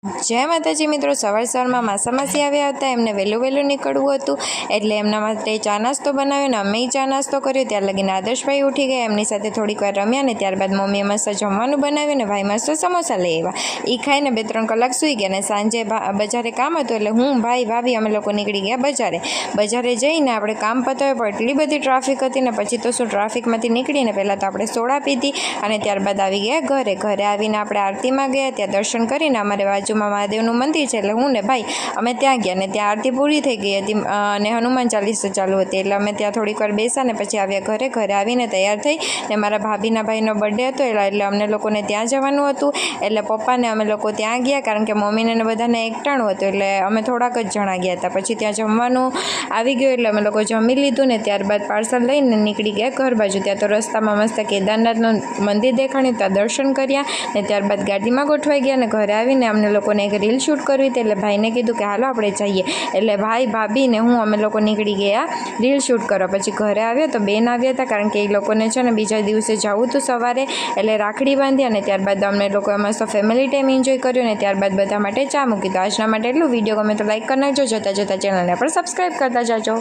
जय माताजी मित्रों, सवार सवाરમાં માસી આવ્યા હતા। એમને વહેલું નીકળવું હતું એટલે એમના માટે ચા નાસ્તો બનાવ્યો ને અમે ચા નાસ્તો કર્યો। ત્યાર લગીને આદર્શભાઈ ઉઠી ગયા, એમની સાથે થોડીક વાર રમ્યા ને ત્યારબાદ મમ્મીએ મસ્ત જમવાનું બનાવ્યું ને ભાઈ મસ્ત સમોસા લઈ આવ્યા। એ ખાઈને 2-3 કલાક સૂઈ ગયા ને સાંજે બજારે કામ હતું એટલે હું ભાઈ ભાભી અમે લોકો નીકળી ગયા બજારે જઈને આપણે કામ પતાવ્યો પણ એટલી બધી ટ્રાફિક હતી ને પછી તો શું ટ્રાફિકમાંથી નીકળીને પહેલાં તો આપણે સોડા પીધી અને ત્યારબાદ આવી ગયા ઘરે આવીને આપણે આરતીમાં ગયા। ત્યાં દર્શન કરીને અમારે બાજુમાં મહાદેવનું મંદિર છે એટલે હું ને ભાઈ અમે ત્યાં ગયા ને ત્યાં આરતી પૂરી થઈ ગઈ હતી અને હનુમાન ચાલીસા ચાલુ હતી એટલે અમે ત્યાં થોડીક વાર બેસા ને પછી આવ્યા ઘરે આવીને તૈયાર થઈ ને મારા ભાભીના ભાઈનો બર્થડે હતો એટલે અમને લોકોને ત્યાં જવાનું હતું એટલે પપ્પાને અમે લોકો ત્યાં ગયા કારણ કે મમ્મીને ને બધાને એકટાણું હતું એટલે અમે થોડાક જ જણા ગયા હતા। પછી ત્યાં જમવાનું આવી ગયું એટલે અમે લોકો જમી લીધું ને ત્યારબાદ પાર્સલ લઈને નીકળી ગયા ઘર બાજુ। ત્યાં તો રસ્તામાં મસ્ત કેદારનાથનું મંદિર દેખાણ્યું, ત્યાં દર્શન કર્યા ને ત્યારબાદ ગાડીમાં ગોઠવાઈ ગયા ને ઘરે આવીને અમને લોકોને એક રીલ શૂટ કરવી હતી એટલે ભાઈને કીધું કે હાલો આપણે જઈએ એટલે ભાઈ ભાભી ને હું અમે લોકો નીકળી ગયા રીલ શૂટ કરવા। પછી ઘરે આવ્યો તો બેન આવ્યા હતા કારણ કે એ લોકોને છે ને બીજા દિવસે જવું હતું સવારે એટલે રાખડી બાંધી અને ત્યારબાદ અમને લોકોએ મસ્ત ફેમિલી ટાઈમ એન્જોય કર્યો ને ત્યારબાદ બધા માટે ચા મૂકી। તો આજના માટે એટલું। વિડીયો ગમે તો લાઈક કરી નાખજો, જોતા ચેનલને પણ સબસ્ક્રાઈબ કરતા જાજો।